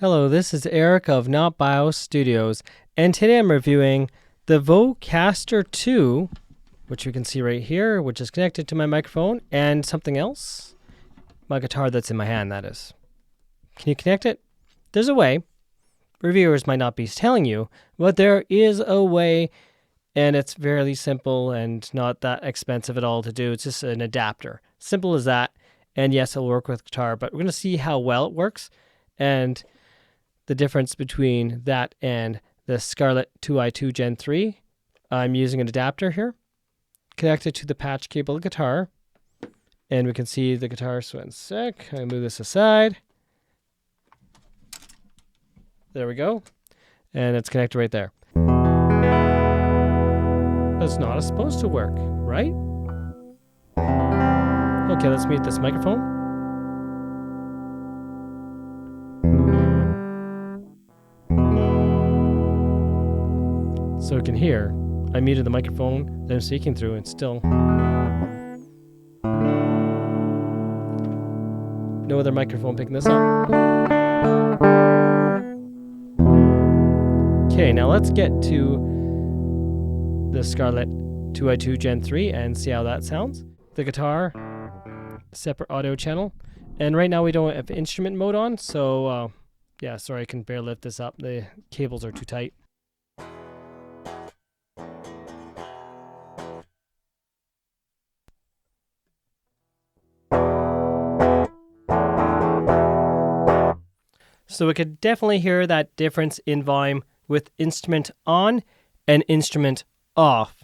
Hello, this is Eric of Not BIOS Studios, and today I'm reviewing the Vocaster Two, which you can see right here, which is connected to my microphone, and something else. My guitar that's in my hand, that is. Can you connect it? There's a way. Reviewers might not be telling you, but there is a way, and it's fairly simple and not that expensive at all to do. It's just an adapter. Simple as that. And yes, it'll work with guitar, but we're going to see how well it works and the difference between that and the Scarlett 2i2 Gen 3. I'm using an adapter here, connected to the patch cable of the guitar, and we can see the guitar. So one sec, I move this aside. There we go, and it's connected right there. That's not supposed to work, right? Okay, let's mute this microphone. So you can hear, I muted the microphone that I'm speaking through, and still no other microphone picking this up. Okay, now let's get to the Scarlett 2i2 Gen 3 and see how that sounds. The guitar, separate audio channel, and right now we don't have instrument mode on, so yeah, sorry, I can barely lift this up. The cables are too tight. So we could definitely hear that difference in volume with instrument on and instrument off.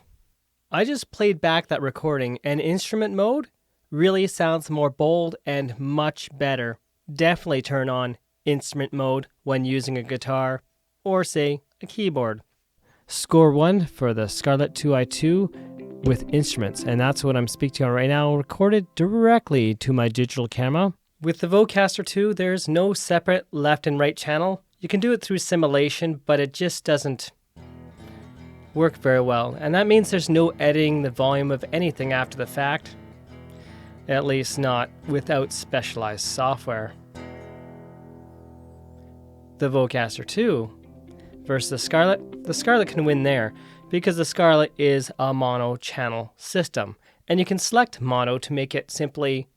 I just played back that recording, and instrument mode really sounds more bold and much better. Definitely turn on instrument mode when using a guitar or, say, a keyboard. Score 1 for the Scarlett 2i2 with instruments, and that's what I'm speaking on right now, recorded directly to my digital camera. With the Vocaster 2, there's no separate left and right channel. You can do it through simulation, but it just doesn't work very well. And that means there's no editing the volume of anything after the fact. At least not without specialized software. The Vocaster 2 versus the Scarlett can win there because the Scarlett is a mono channel system. And you can select mono to make it simply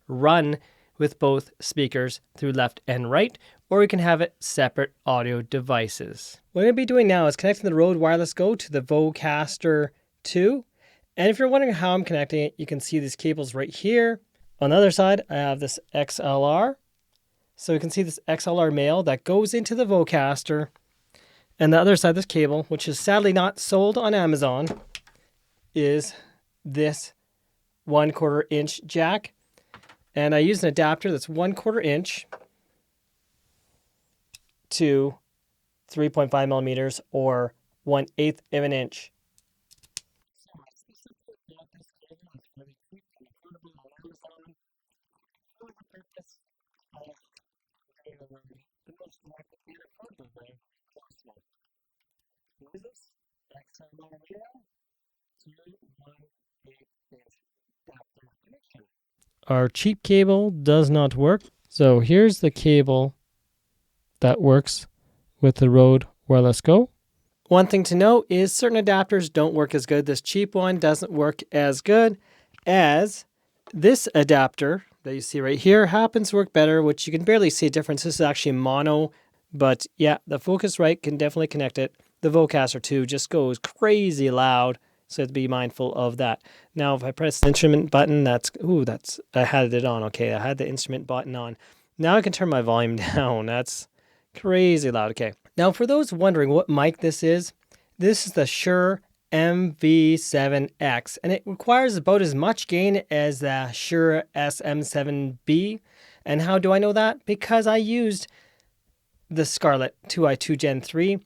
run with both speakers through left and right, or you can have it separate audio devices. What I'm going to be doing now is connecting the Rode Wireless Go to the Vocaster 2. And if you're wondering how I'm connecting it, you can see these cables right here. On the other side, I have this XLR. So you can see this XLR male that goes into the Vocaster. And the other side, this cable, which is sadly not sold on Amazon, is this 1/4 inch jack. And I use an adapter that's 1/4 inch to 3.5 millimeters or 1/8 of an inch. Our cheap cable does not work. So here's the cable that works with the Rode Wireless Go. One thing to note is certain adapters don't work as good. This cheap one doesn't work as good as this adapter that you see right here happens to work better, which you can barely see a difference. This is actually mono, but yeah, the Focusrite can definitely connect it. The Vocaster 2 just goes crazy loud. So you have to be mindful of that. Now, if I press the instrument button, I had it on. Okay, I had the instrument button on. Now I can turn my volume down. That's crazy loud. Okay. Now, for those wondering what mic this is the Shure MV7X, and it requires about as much gain as the Shure SM7B. And how do I know that? Because I used the Scarlett 2i2 Gen 3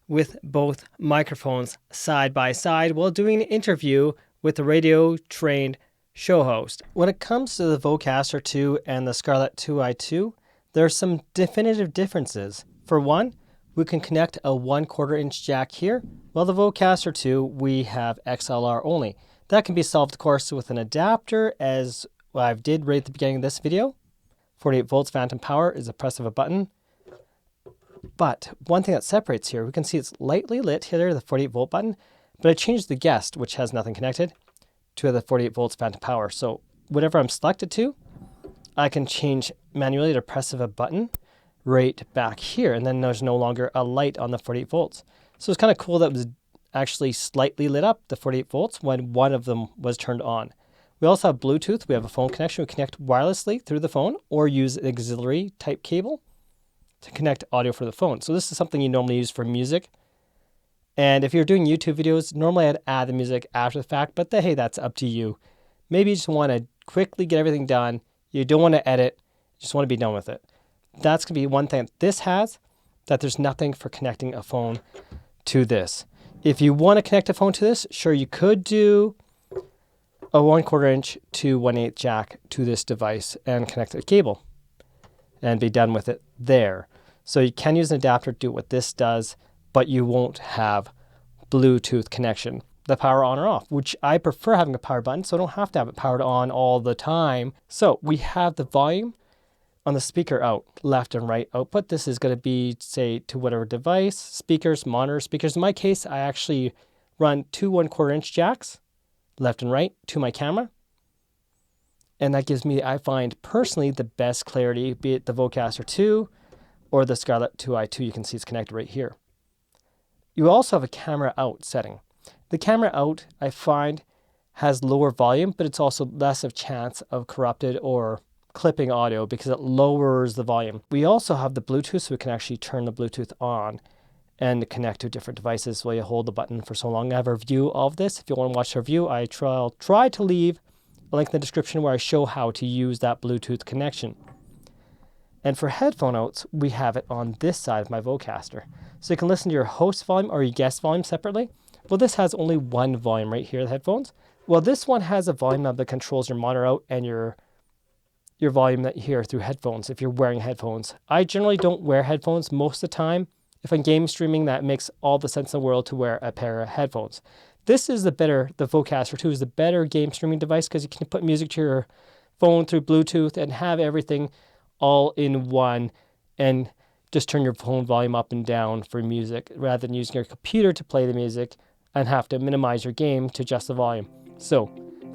with both microphones side by side while doing an interview with a radio-trained show host. When it comes to the Vocaster 2 and the Scarlett 2i2, there are some definitive differences. For one, we can connect a 1/4 inch jack here, while the Vocaster 2, we have XLR only. That can be solved, of course, with an adapter, as I did right at the beginning of this video. 48 volts phantom power is a press of a button. But one thing that separates here, we can see it's lightly lit here, the 48 volt button, but I changed the guest, which has nothing connected, to the 48 volts phantom power. So whatever I'm selected to, I can change manually to press of a button right back here, and then there's no longer a light on the 48 volts. So it's kind of cool that it was actually slightly lit up, the 48 volts, when one of them was turned on. We also have Bluetooth. We have a phone connection. We connect wirelessly through the phone or use an auxiliary type cable to connect audio for the phone. So this is something you normally use for music. And if you're doing YouTube videos, normally I'd add the music after the fact, but hey, that's up to you. Maybe you just want to quickly get everything done. You don't want to edit. You just want to be done with it. That's going to be one thing that this has, that there's nothing for connecting a phone to this. If you want to connect a phone to this, sure, you could do a 1/4 inch to 1/8 jack to this device and connect a cable and be done with it there. So you can use an adapter to do what this does, but you won't have Bluetooth connection, the power on or off, which I prefer having a power button, so I don't have to have it powered on all the time. So we have the volume on the speaker out, left and right output. This is going to be, say, to whatever device, speakers, monitor speakers. In my case, I actually run 2 1/4 inch jacks, left and right, to my camera. And that gives me, I find personally, the best clarity, be it the Vocaster 2 or the Scarlett 2i2. You can see it's connected right here. You also have a camera out setting. The camera out, I find, has lower volume, but it's also less of chance of corrupted or clipping audio because it lowers the volume. We also have the Bluetooth, so we can actually turn the Bluetooth on and connect to different devices while you hold the button for so long. I have a review of this. If you want to watch the review, I'll try to leave a link in the description where I show how to use that Bluetooth connection. And for headphone outs, we have it on this side of my Vocaster. So you can listen to your host volume or your guest volume separately. Well, this has only one volume right here, the headphones. Well, this one has a volume knob that controls your monitor out and your volume that you hear through headphones if you're wearing headphones. I generally don't wear headphones most of the time. If I'm game streaming, that makes all the sense in the world to wear a pair of headphones. This is the Vocaster 2 is the better game streaming device because you can put music to your phone through Bluetooth and have everything all in one and just turn your phone volume up and down for music rather than using your computer to play the music and have to minimize your game to adjust the volume. So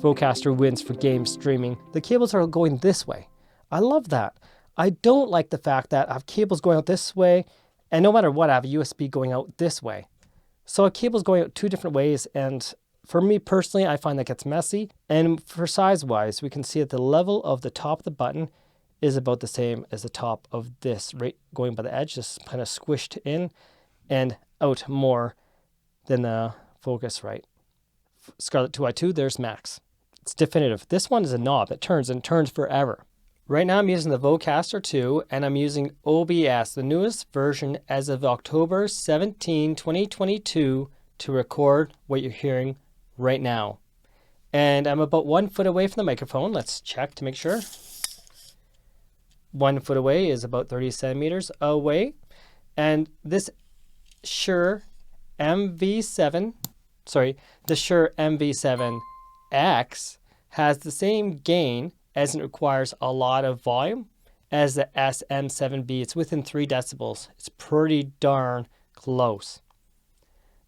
Vocaster wins for game streaming. The cables are going this way. I love that. I don't like the fact that I have cables going out this way, and no matter what, I have a USB going out this way. So a cable's going out two different ways, and for me personally, I find that gets messy. And for size-wise, we can see that the level of the top of the button is about the same as the top of this, right going by the edge, just kind of squished in and out more than the Focusrite Scarlett 2i2. There's max. It's definitive. This one is a knob that turns and turns forever. Right now I'm using the Vocaster 2 and I'm using OBS, the newest version as of October 17, 2022 to record what you're hearing right now. And I'm about 1 foot away from the microphone. Let's check to make sure. 1 foot away is about 30 centimeters away. And this Shure MV7, the Shure MV7X has the same gain as it requires a lot of volume as the SM7B. It's within 3 decibels. It's pretty darn close.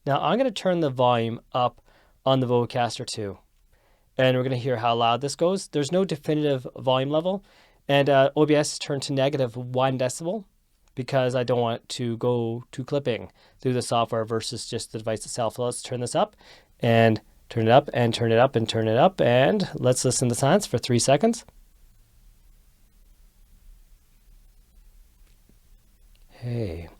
Now I'm going to turn the volume up on the Vocaster 2. And we're going to hear how loud this goes. There's no definitive volume level. And OBS is turned to -1 decibel because I don't want it to go to clipping through the software versus just the device itself. So let's turn this up and turn it up and turn it up and turn it up. And let's listen to silence for 3 seconds. Hey.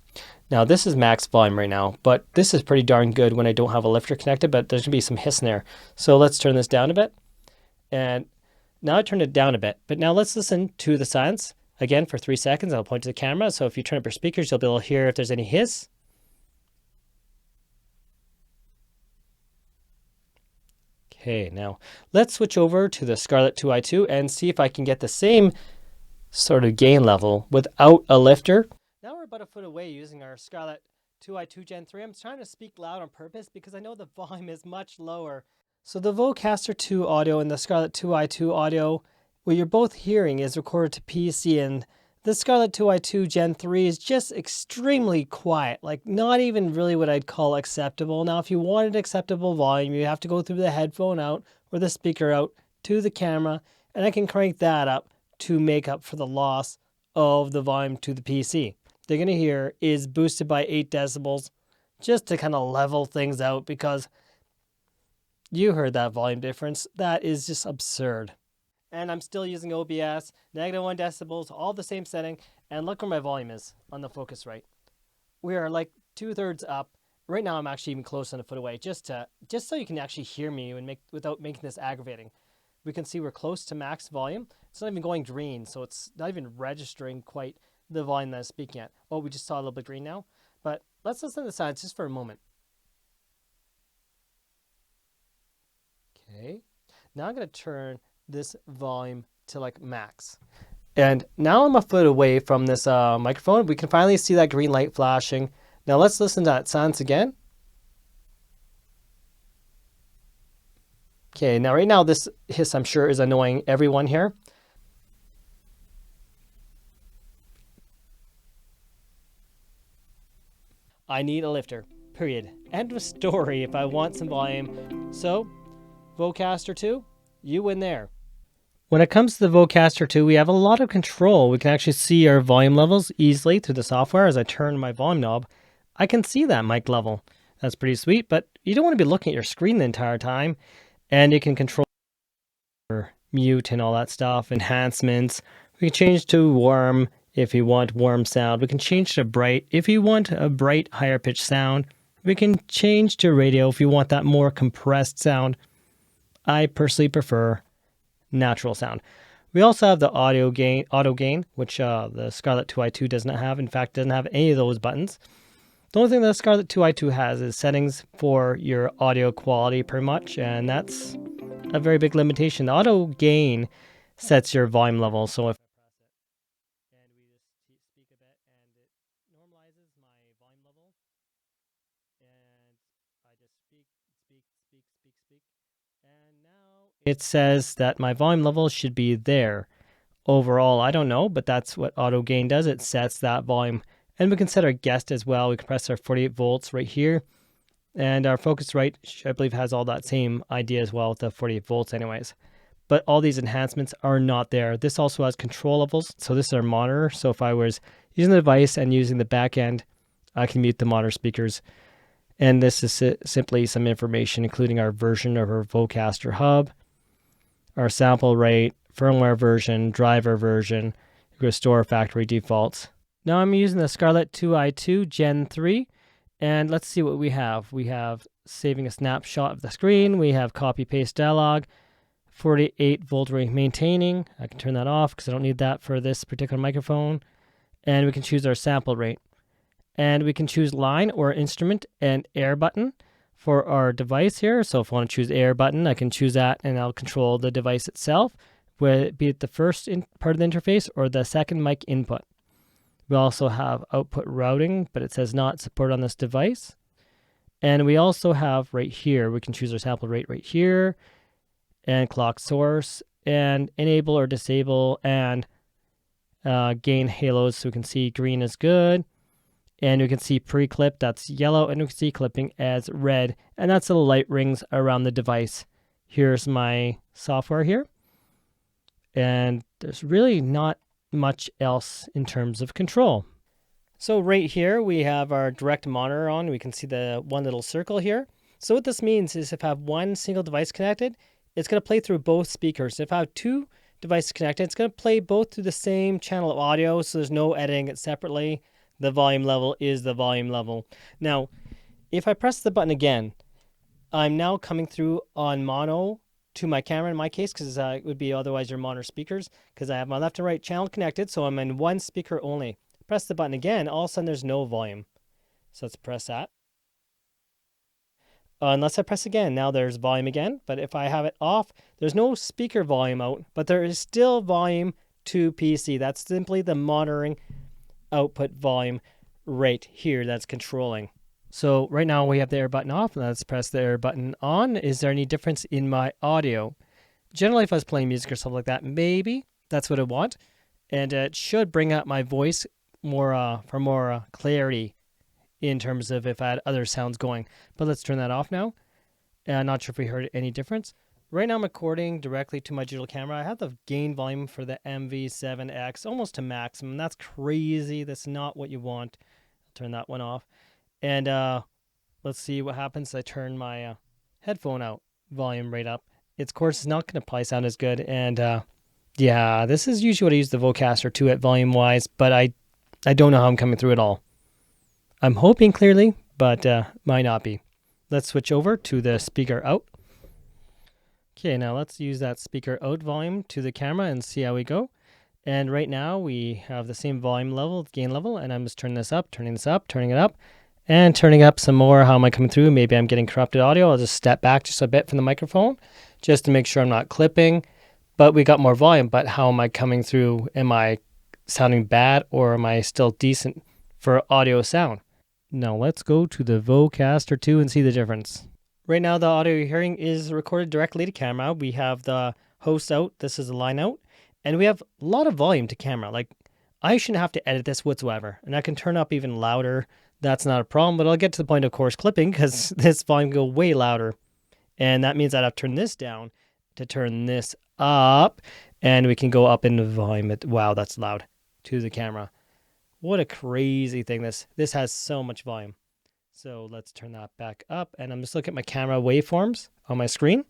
Now this is max volume right now, but this is pretty darn good when I don't have a lifter connected, but there's gonna be some hiss in there. So let's turn this down a bit. And now I turned it down a bit, but now let's listen to the silence again for 3 seconds. I'll point to the camera. So if you turn up your speakers, you'll be able to hear if there's any hiss. Okay, now let's switch over to the Scarlett 2i2 and see if I can get the same sort of gain level without a lifter. Now we're about 1 foot away using our Scarlett 2i2 Gen 3. I'm trying to speak loud on purpose because I know the volume is much lower. So the Vocaster 2 audio and the Scarlett 2i2 audio, what you're both hearing is recorded to PC, and The Scarlett 2i2 Gen 3 is just extremely quiet, like not even really what I'd call acceptable. Now, if you wanted acceptable volume, you have to go through the headphone out or the speaker out to the camera, and I can crank that up to make up for the loss of the volume to the PC. They're going to hear is boosted by 8 decibels just to kind of level things out, because you heard that volume difference. That is just absurd. And I'm still using OBS, -1 decibels, all the same setting. And look where my volume is on the Focusrite. We are like 2/3 up. Right now I'm actually even close than a foot away, just so you can actually hear me and without making this aggravating. We can see we're close to max volume. It's not even going green, so it's not even registering quite the volume that I'm speaking at. Oh, we just saw a little bit green now. But let's listen to the sounds just for a moment. Okay. Now I'm going to turn this volume to like max. And now I'm a foot away from this microphone. We can finally see that green light flashing. Now let's listen to that sounds again. Okay, now right now this hiss I'm sure is annoying everyone here. I need a lifter, period. End of story if I want some volume. So, Vocaster 2, you win there. When it comes to the Vocaster 2, we have a lot of control. We can actually see our volume levels easily through the software. As I turn my volume knob, I can see that mic level. That's pretty sweet, but you don't want to be looking at your screen the entire time. And you can control mute and all that stuff, enhancements. We can change to warm if you want warm sound. We can change to bright if you want a bright, higher pitched sound. We can change to radio if you want that more compressed sound. I personally prefer natural sound. We also have the auto gain, which the Scarlett 2i2 does not have. In fact, doesn't have any of those buttons. The only thing that the Scarlett 2i2 has is settings for your audio quality pretty much, and that's a very big limitation. The auto gain sets your volume level, so if I press it and we just speak a bit and it normalizes my volume level, and I just speak, and now it says that my volume level should be there. Overall, I don't know, but that's what auto gain does. It sets that volume. And we can set our guest as well. We can press our 48 volts right here. And our Focusrite, I believe, has all that same idea as well with the 48 volts anyways. But all these enhancements are not there. This also has control levels. So this is our monitor. So if I was using the device and using the back end, I can mute the monitor speakers. And this is simply some information, including our version of our Vocaster hub, our sample rate, firmware version, driver version, restore factory defaults. Now I'm using the Scarlett 2i2 Gen 3, and let's see what we have. We have saving a snapshot of the screen. We have copy paste dialog, 48 volt rate maintaining. I can turn that off because I don't need that for this particular microphone. And we can choose our sample rate. And we can choose line or instrument and air button for our device here. So if I want to choose air button, I can choose that and I'll control the device itself, be it the first part of the interface or the second mic input. We also have output routing, but it says not support on this device. And we also have right here, we can choose our sample rate right here, and clock source, and enable or disable, and gain halos. So we can see green is good, and we can see pre-clip, that's yellow, and we can see clipping as red, and that's the light rings around the device. Here's my software here, and there's really not much else in terms of control. So right here we have our direct monitor on. We can see the one little circle here. So what this means is if I have one single device connected, it's going to play through both speakers. If I have two devices connected, it's going to play both through the same channel of audio, so there's no editing it separately. The volume level is the volume level. Now, if I press the button again, I'm now coming through on mono to my camera in my case, because it would be otherwise your monitor speakers, because I have my left and right channel connected, so I'm in one speaker only. Press the button again, all of a sudden there's no volume. So let's press that. Unless I press again, now there's volume again, but if I have it off, there's no speaker volume out, but there is still volume to PC. That's simply the monitoring output volume right here that's controlling. So right now we have the air button off. Let's press the air button on. Is there any difference in my audio? Generally, if I was playing music or something like that, maybe that's what I want. and it should bring up my voice more for more clarity in terms of if I had other sounds going. But let's turn that off now. I'm not sure if we heard any difference. Right now I'm recording directly to my digital camera. I have the gain volume for the MV7X almost to maximum. That's crazy. That's not what you want. I'll turn that one off. And let's see what happens. I turn my headphone out volume right up. Of course, it's not going to probably sound as good. And yeah, this is usually what I use the Vocaster 2 at volume-wise, but I don't know how I'm coming through at all. I'm hoping clearly, but might not be. Let's switch over to the speaker out. Okay, now let's use that speaker out volume to the camera and see how we go. And right now we have the same volume level, gain level, and I'm just turning this up, turning this up, turning it up, and turning up some more. How am I coming through? Maybe I'm getting corrupted audio. I'll just step back just a bit from the microphone just to make sure I'm not clipping. But we got more volume, but how am I coming through? Am I sounding bad or am I still decent for audio sound? Now let's go to the Vocaster 2 and see the difference. Right now the audio you're hearing is recorded directly to camera. We have the host out, this is the line out, and we have a lot of volume to camera. Like, I shouldn't have to edit this whatsoever, and I can turn up even louder. That's not a problem, but I'll get to the point of course clipping because this volume go way louder. And that means I'd have to turn this down to turn this up, and we can go up in the volume. Wow, that's loud to the camera. What a crazy thing. This has so much volume. So let's turn that back up, and I'm just looking at my camera waveforms on my screen,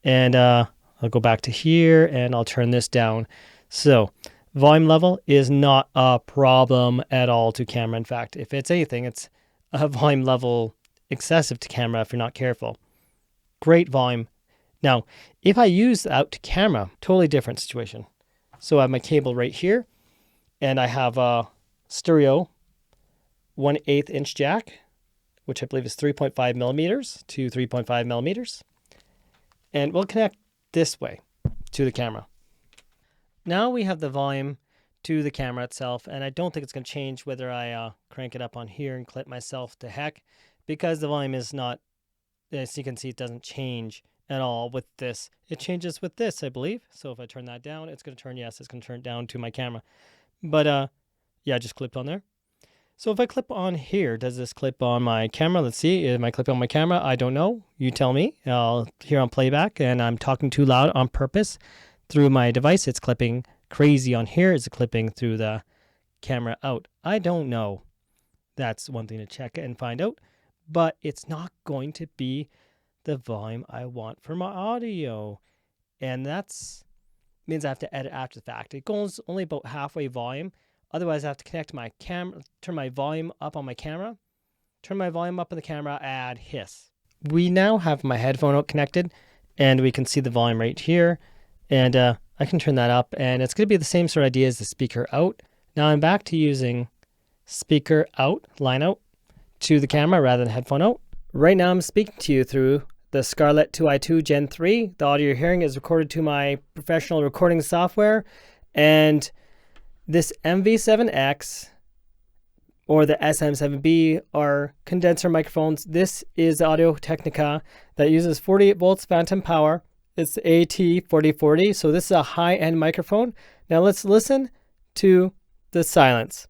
and I'll go back to here and I'll turn this down. So volume level is not a problem at all to camera. In fact, if it's anything, it's a volume level excessive to camera if you're not careful. Great volume. Now, if I use out to camera, totally different situation. So I have my cable right here, and I have a stereo 1/8 inch jack, which I believe is 3.5 millimeters to 3.5 millimeters. And we'll connect this way to the camera. Now we have the volume to the camera itself, and I don't think it's going to change whether I crank it up on here and clip myself to heck, because the volume is not, as you can see, it doesn't change at all with this. It changes with this, I believe. So if I turn that down, it's going to turn, yes, it's going to turn down to my camera. But yeah, I just clipped on there. So if I clip on here, does this clip on my camera? Let's see. Am I clipping on my camera? I don't know. You tell me. I'll hear on playback, and I'm talking too loud on purpose through my device. It's clipping crazy on here. Is it clipping through the camera out? I don't know. That's one thing to check and find out. But it's not going to be the volume I want for my audio. And that's means I have to edit after the fact. It goes only about halfway volume. Otherwise, I have to connect my camera, turn my volume up on my camera, turn my volume up on the camera, add hiss. We now have my headphone out connected, and we can see the volume right here. And I can turn that up, and it's going to be the same sort of idea as the speaker out. Now I'm back to using speaker out, line out, to the camera rather than headphone out. Right now I'm speaking to you through the Scarlett 2i2 Gen 3. The audio you're hearing is recorded to my professional recording software, and this MV7X or the SM7B are condenser microphones. This is the Audio Technica that uses 48 volts phantom power. It's AT4040, so this is a high-end microphone. Now let's listen to the silence.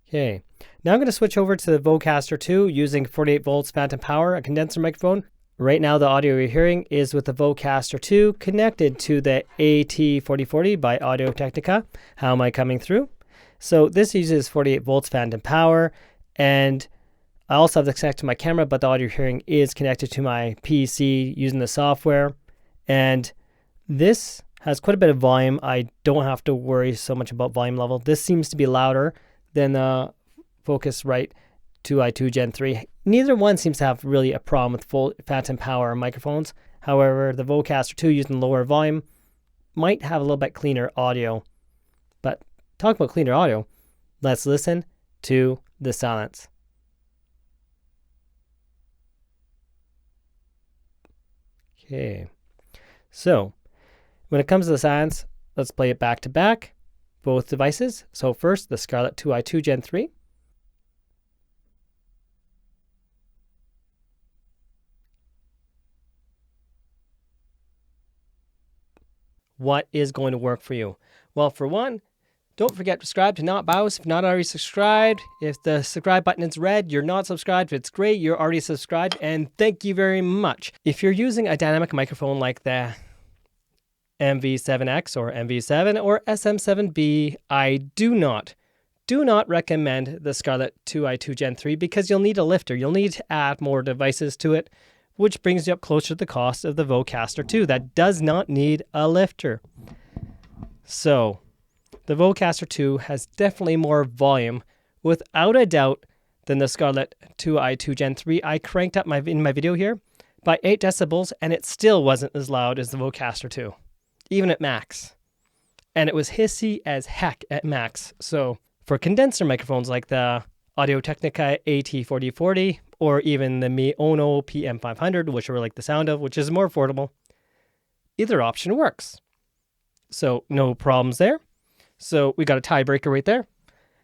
Okay, now I'm going to switch over to the Vocaster 2 using 48 volts phantom power, a condenser microphone. Right now the audio you're hearing is with the Vocaster 2 connected to the AT4040 by Audio Technica. How am I coming through? So this uses 48 volts phantom power, and I also have this connected to my camera, but the audio you're hearing is connected to my PC using the software. And this has quite a bit of volume. I don't have to worry so much about volume level. This seems to be louder than the Focusrite 2i2 Gen 3. Neither one seems to have really a problem with full phantom power microphones. However, the Vocaster 2 using lower volume might have a little bit cleaner audio. But talk about cleaner audio, let's listen to the silence. Okay, so when it comes to the silence, let's play it back to back, both devices. So first, the Scarlett 2i2 Gen 3. what is going to work for you. Well, for one, don't forget to subscribe to Not BIOS if not already subscribed. If the subscribe button is red, you're not subscribed. If it's gray, you're already subscribed, and thank you very much. If you're using a dynamic microphone like the MV7X or MV7 or SM7B, I do not recommend the Scarlett 2i2 Gen 3 because you'll need a lifter. You'll need to add more devices to it, which brings you up closer to the cost of the Vocaster 2 that does not need a lifter. So the Vocaster 2 has definitely more volume, without a doubt, than the Scarlett 2i2 Gen 3. I cranked up in my video here by 8 decibels, and it still wasn't as loud as the Vocaster 2, even at max. And it was hissy as heck at max. So for condenser microphones like the Audio Technica AT4040 or even the Miono PM500, which I really like the sound of, which is more affordable, either option works. So no problems there. So we got a tiebreaker right there.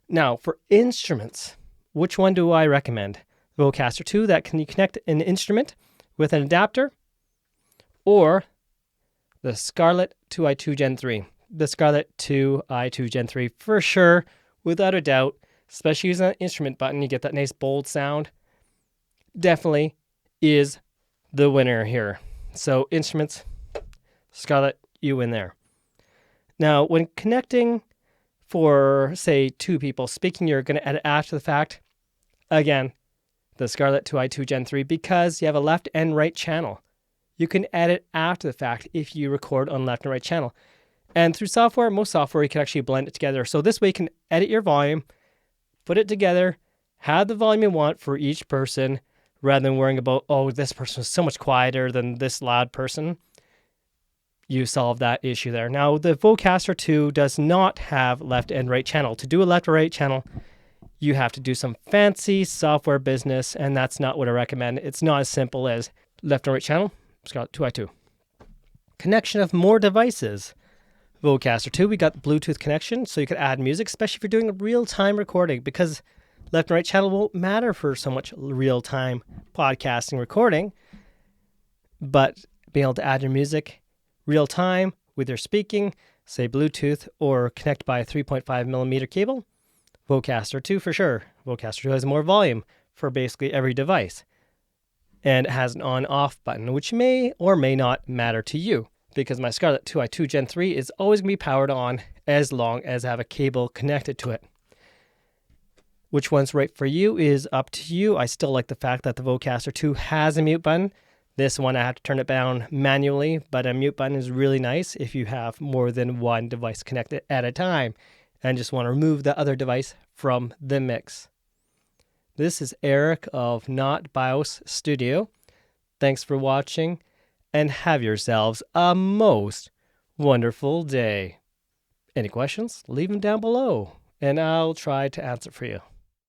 Now for instruments, which one do I recommend? The Vocaster 2 that can you connect an instrument with an adapter, or the Scarlett 2i2 Gen 3? The Scarlett 2i2 Gen 3 for sure, without a doubt, especially using that instrument button, you get that nice bold sound. Definitely is the winner here. So instruments, Scarlett, you win there. Now, when connecting for, say, 2 people speaking, you're going to edit after the fact. Again, the Scarlett 2i2 Gen 3, because you have a left and right channel. You can edit after the fact if you record on left and right channel. And through software, most software, you can actually blend it together. So this way you can edit your volume, put it together, have the volume you want for each person, rather than worrying about, oh, this person is so much quieter than this loud person. You solve that issue there. Now, the Vocaster 2 does not have left and right channel. To do a left or right channel, you have to do some fancy software business, and that's not what I recommend. It's not as simple as left and right channel, Scarlett 2i2. Connection of more devices. Vocaster 2, we got the Bluetooth connection, so you could add music, especially if you're doing a real-time recording, because left and right channel won't matter for so much real-time podcasting recording, but being able to add your music real-time with your speaking, say Bluetooth, or connect by a 3.5 millimeter cable, Vocaster 2 for sure. Vocaster 2 has more volume for basically every device, and it has an on-off button, which may or may not matter to you, because my Scarlett 2i2 Gen 3 is always going to be powered on as long as I have a cable connected to it. Which one's right for you is up to you. I still like the fact that the Vocaster 2 has a mute button. This one I have to turn it down manually, but a mute button is really nice if you have more than one device connected at a time and just want to remove the other device from the mix. This is Eric of Not BIOS Studio. Thanks for watching, and have yourselves a most wonderful day. Any questions? Leave them down below, and I'll try to answer for you.